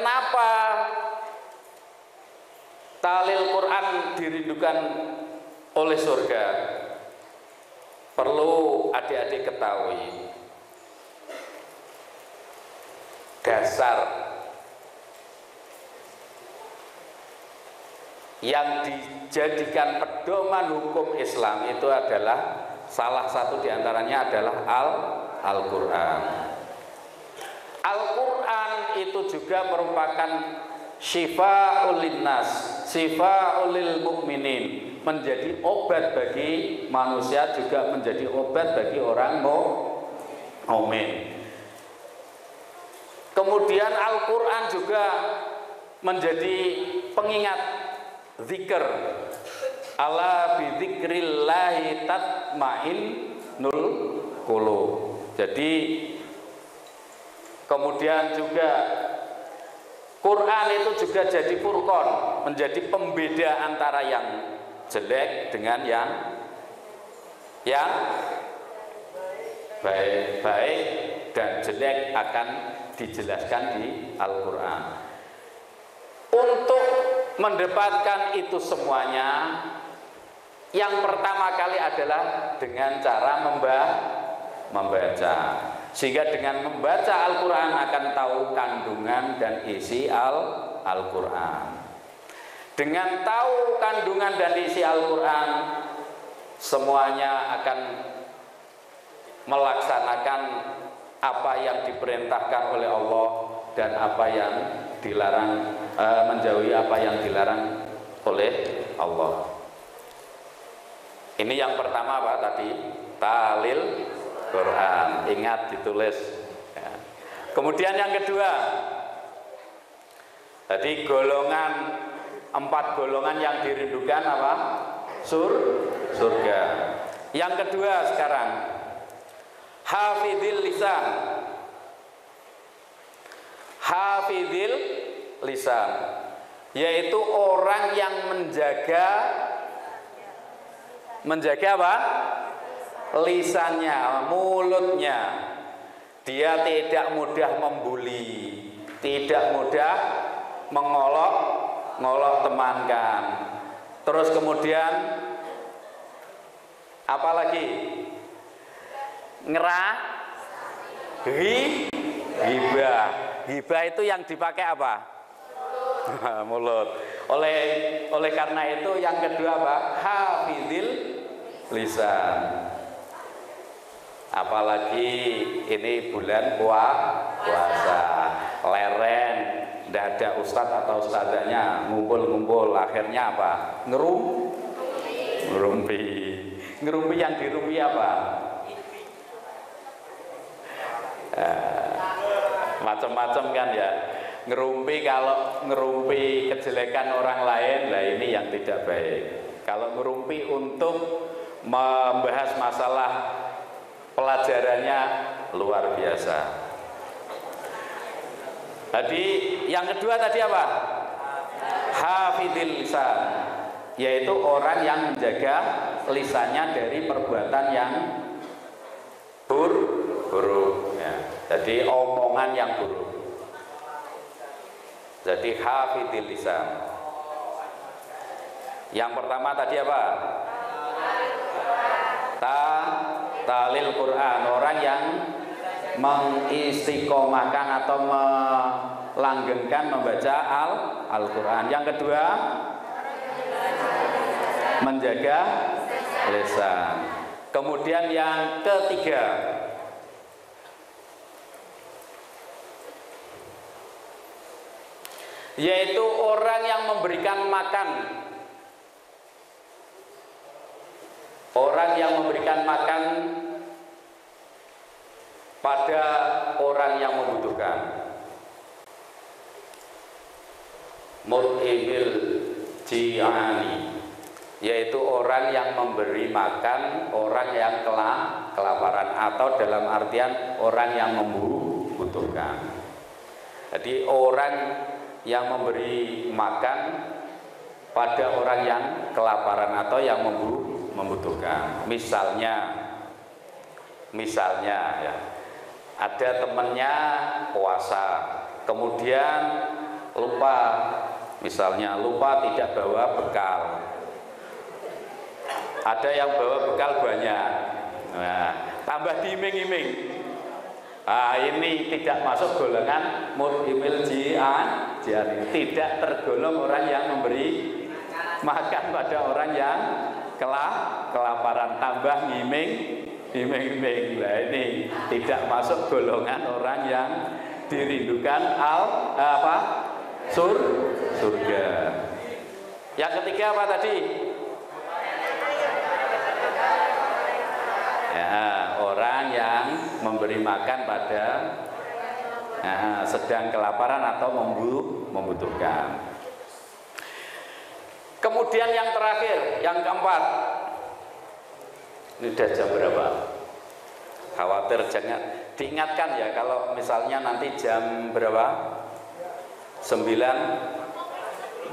kenapa ta'lil Quran dirindukan oleh surga? Perlu adik-adik ketahui, dasar yang dijadikan pedoman hukum Islam itu adalah salah satu diantaranya adalah Al-Quran. Al-Quran itu juga merupakan syifa'ul linnas, syifa'ul lil mu'minin, menjadi obat bagi manusia, juga menjadi obat bagi orang mukmin. Kemudian Al-Quran juga menjadi pengingat zikir. Ala bidzikrillahi tatmainnul qulub. Jadi kemudian juga Quran itu juga jadi furqan, menjadi pembeda antara yang jelek dengan yang baik dan jelek akan dijelaskan di Al-Quran. Untuk mendapatkan itu semuanya, yang pertama kali adalah dengan cara membaca. Sehingga dengan membaca Al-Quran akan tahu kandungan dan isi Al-Quran. Dengan tahu kandungan dan isi Al-Quran, semuanya akan melaksanakan apa yang diperintahkan oleh Allah dan apa yang dilarang, menjauhi apa yang dilarang oleh Allah. Ini yang pertama Pak tadi, ta'lil Quran, ingat ditulis ya. Kemudian yang kedua, tadi golongan, 4 golongan yang dirindukan apa? Surga. Yang kedua sekarang, hafidhil lisan. Hafidhil lisan, yaitu orang yang menjaga apa? Lisannya, mulutnya. Dia tidak mudah membuli, tidak mudah mengolok temankan. Terus kemudian apalagi? Ghibah. Ghibah itu yang dipakai apa? Mulut. Oleh karena itu yang kedua apa? Hafidhil lisan. Apalagi ini bulan puasa, leren, tidak ada ustadz atau ustadzanya ngumpul-ngumpul, akhirnya apa? Ngerumpi. Ngerumpi yang dirumpi apa? Macam-macam kan ya. Ngerumpi, kalau ngerumpi kejelekan orang lain, lah ini yang tidak baik. Kalau ngerumpi untuk membahas masalah pelajarannya luar biasa. Tadi yang kedua tadi apa? Hafidhil lisan, yaitu orang yang menjaga lisannya dari perbuatan yang buruk ya. Jadi omongan yang buruk. Jadi hafidhil lisan. Yang pertama tadi apa? Ta'lil Quran, orang yang mengistiqomahkan atau melanggengkan membaca Al-Quran. Yang kedua, menjaga lisan. Kemudian yang ketiga, yaitu orang yang memberikan makan. Orang yang memberikan makan pada orang yang membutuhkan. Mut'imil ji'ani, yaitu orang yang memberi makan orang yang kelaparan, atau dalam artian orang yang membutuhkan. Jadi orang yang memberi makan pada orang yang kelaparan atau yang membutuhkan. Misalnya ya, ada temannya puasa, kemudian lupa, misalnya lupa tidak bawa bekal. Ada yang bawa bekal banyak, nah, tambah diiming-iming. Nah, ini tidak masuk golongan mut'imil ji'an, tidak tergolong orang yang memberi makan pada orang yang kelaparan, tambah iming-iming. Nah, ini tidak masuk golongan orang yang dirindukan surga. Yang ketiga apa tadi? Ya, orang yang memberi makan pada sedang kelaparan atau membutuhkan. Kemudian yang terakhir, yang keempat. Ini udah jam berapa? Khawatir jangan diingatkan ya, kalau misalnya nanti jam berapa? 9.45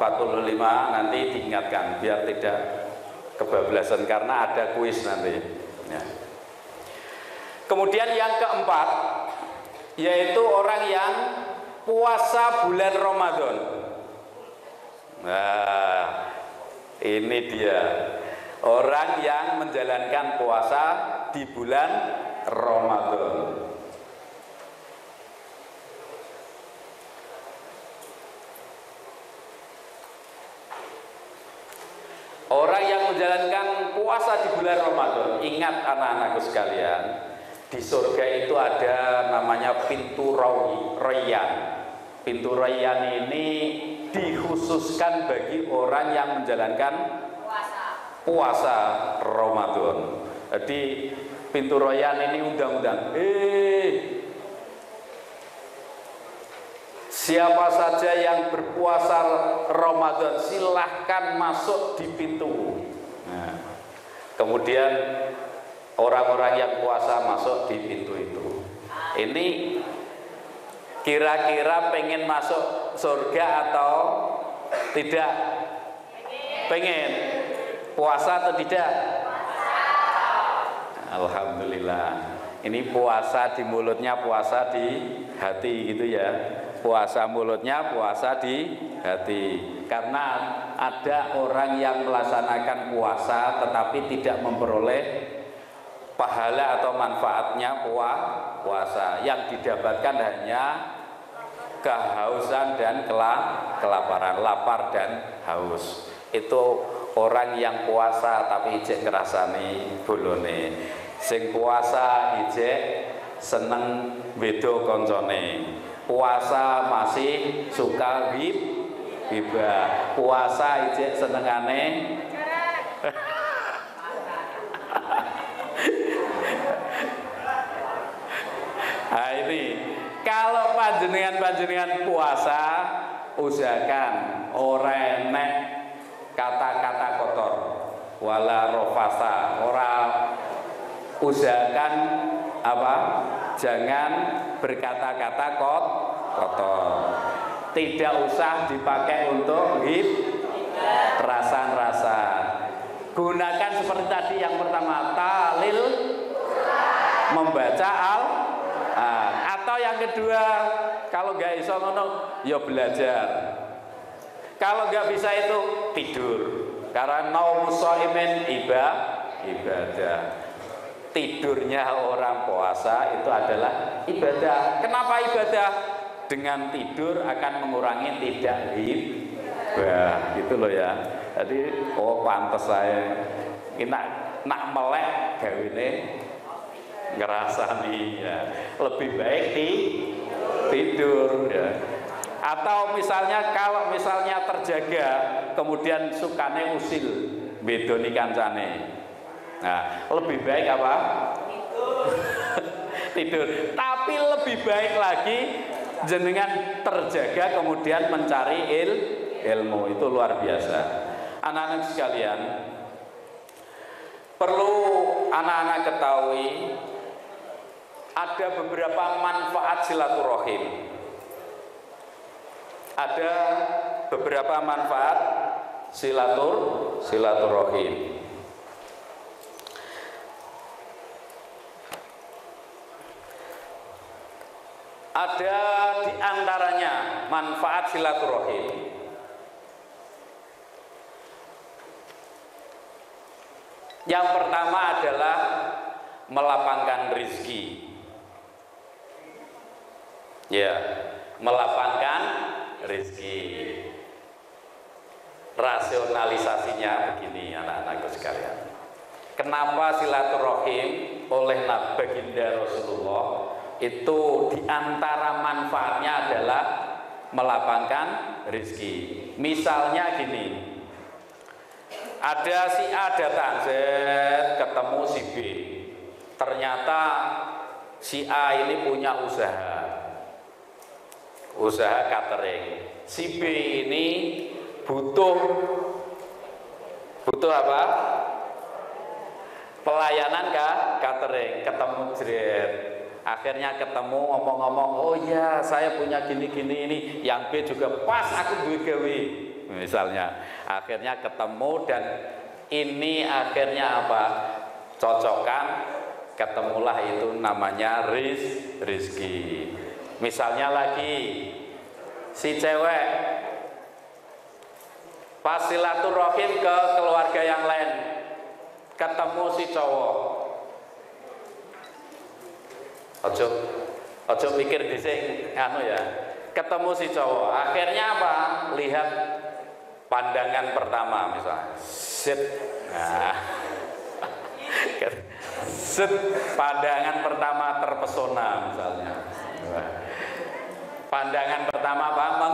nanti diingatkan biar tidak kebablasan karena ada kuis nanti ya. Kemudian yang keempat yaitu orang yang puasa bulan Ramadan. Nah, ini dia orang yang menjalankan puasa di bulan Ramadan. Orang yang menjalankan puasa di bulan Ramadan, ingat anak-anakku sekalian, di surga itu ada namanya pintu Rayyan. Pintu Rayyan ini dikhususkan bagi orang yang menjalankan puasa Ramadan. Jadi pintu Rayyan ini undang-undang. Siapa saja yang berpuasa Ramadan silahkan masuk di pintu. Nah, kemudian orang-orang yang puasa masuk di pintu itu. Ini kira-kira pengen masuk surga atau tidak? Pengen puasa atau tidak? Alhamdulillah. Ini puasa di mulutnya, puasa di hati gitu ya. Puasa mulutnya, puasa di hati. Karena ada orang yang melaksanakan puasa tetapi tidak memperoleh pahala atau manfaatnya puasa. Yang didapatkan hanya kehausan dan kelaparan, lapar dan haus. Itu orang yang puasa tapi ijek ngrasani bolone. Sing puasa ijek seneng beda koncone. Puasa masih suka hibah. Puasa ijek senengane nah ini kalau panjenengan puasa usahakan ora enek kata-kata kotor, wala rofasa, usahakan apa? Jangan berkata-kata kotor. Tidak usah dipakai untuk rasan-rasan. Gunakan seperti tadi yang pertama, talil, membaca atau yang kedua, kalau nggak iso ngono, ya belajar. Kalau nggak bisa itu tidur. Karena naumus shaimin ibadah. Tidurnya orang puasa itu adalah ibadah. Kenapa ibadah? Dengan tidur akan mengurangi tidak hibah, gitu loh ya. Jadi pantas saya nak melek gawine ngerasani ya. Lebih baik tidur ya. Atau misalnya kalau misalnya terjaga kemudian sukane usil bedoni kancane. Nah, lebih baik apa? Tidur. Tapi lebih baik lagi jenengan terjaga kemudian mencari ilmu. Itu luar biasa. Anak-anak sekalian, perlu anak-anak ketahui ada beberapa manfaat silaturahim. Ada beberapa manfaat silaturahim. Ada di antaranya manfaat silaturahim. Yang pertama adalah melapangkan rizki. Ya, melapangkan rizki. Rasionalisasinya begini anak-anakku sekalian. Kenapa silaturahim oleh baginda Rasulullah itu diantara manfaatnya adalah melapangkan rizki. Misalnya gini, ada si A datang, ketemu si B. Ternyata si A ini punya usaha catering. Si B ini butuh apa? Pelayanan catering. Ketemu jret. Akhirnya ketemu ngomong-ngomong, oh ya saya punya gini-gini ini. Yang B juga pas aku duwe gawe. Misalnya, akhirnya ketemu dan ini akhirnya apa? Cocokan, ketemulah itu namanya rizki. Misalnya lagi si cewek pas silaturahim ke keluarga yang lain, ketemu si cowok. Ojo mikir dising anu ya. Ketemu si cowok, akhirnya apa? Lihat pandangan pertama misalnya. Nah. Pandangan pertama terpesona misalnya. Pandangan pertama apa?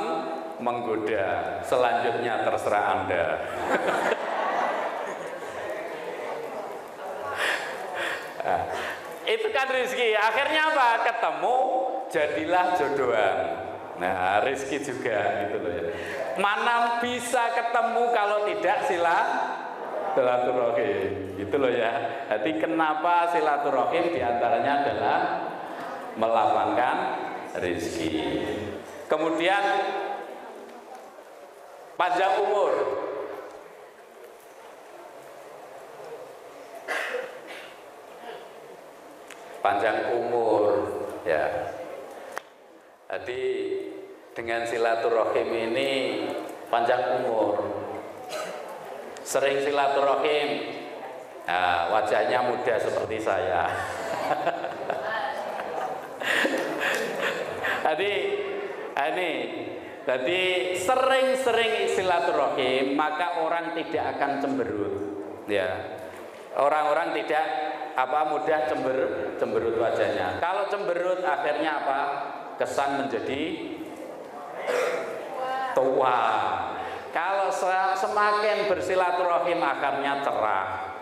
Menggoda. Selanjutnya terserah Anda. Itu kan rezeki. Akhirnya apa? Ketemu, jadilah jodohan. Nah, rezeki juga gitu loh ya. Mana bisa ketemu kalau tidak silaturahim, gitu loh ya. Jadi kenapa silaturahim diantaranya adalah melapangkan rezeki. Kemudian panjang umur. Panjang umur ya. Jadi dengan silaturahim ini panjang umur. Sering silaturahim, nah, wajahnya muda seperti saya. Jadi sering-sering silaturahim, maka orang tidak akan cemberut. Ya, orang-orang tidak mudah cemberut wajahnya. Kalau cemberut akhirnya apa? Kesan menjadi tua. Kalau semakin bersilaturahim akhirnya cerah,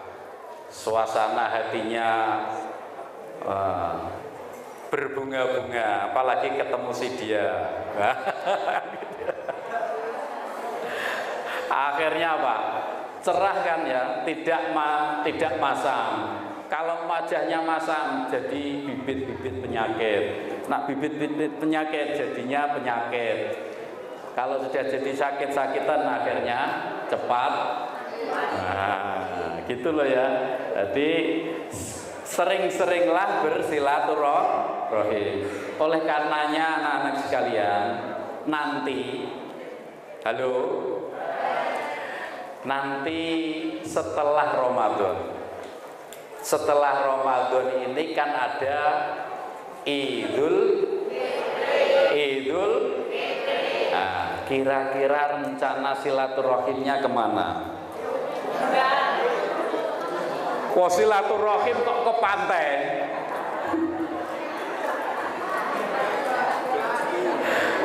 suasana hatinya berbunga-bunga, apalagi ketemu si dia. Akhirnya apa? Cerah kan ya, tidak masam. Kalau wajahnya masam jadi bibit-bibit penyakit. Nah, bibit-bibit penyakit jadinya penyakit. Kalau sudah jadi sakit-sakitan akhirnya cepat. Nah, gitu loh ya. Jadi sering-seringlah bersilaturahim. Oleh karenanya anak-anak sekalian, nanti setelah Ramadan ini kan ada Idul. Nah, kira-kira rencana silaturahimnya kemana? Kok silaturahim kok ke pantai?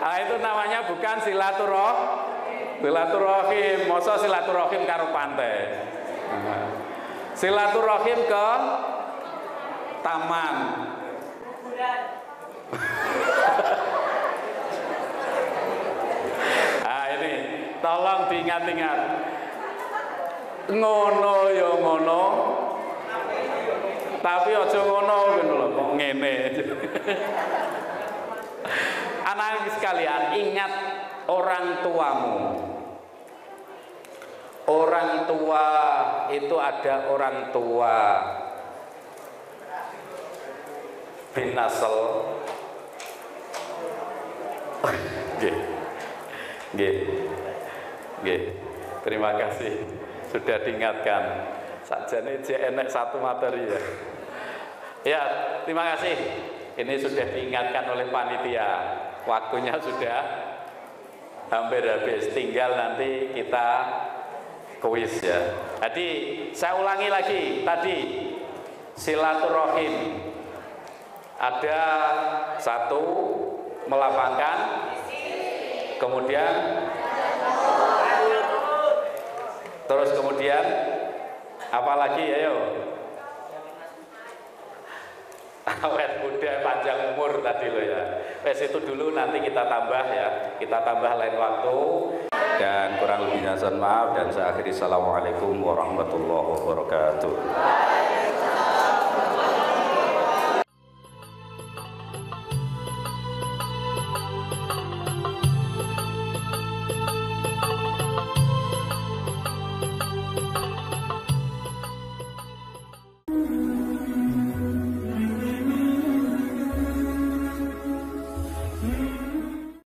Nah, itu namanya bukan silaturahim. Masa silaturahim karo pantai? Silaturahim ke taman. Nah, ini tolong diingat-ingat. Ngono ya ngono, tapi aja ngono ngono lho, kok ngene. Anak sekalian, ingat orang tuamu. Orang tua itu ada orang tua bin nasl, Nggih. Nggih. Nggih. Terima kasih sudah diingatkan. Sakjane jek enek satu materi ya. Ya, terima kasih. Ini sudah diingatkan oleh panitia. Waktunya sudah hampir habis. Tinggal nanti kita kuis ya. Jadi saya ulangi lagi tadi silaturahim. Ada satu melapangkan, kemudian terus kemudian apa lagi ayo? Awet muda panjang umur tadi lo ya. Wes itu dulu nanti kita tambah ya. Kita tambah lain waktu. Dan kurang lebihnya mohon maaf dan saya akhiri. Assalamualaikum warahmatullahi wabarakatuh.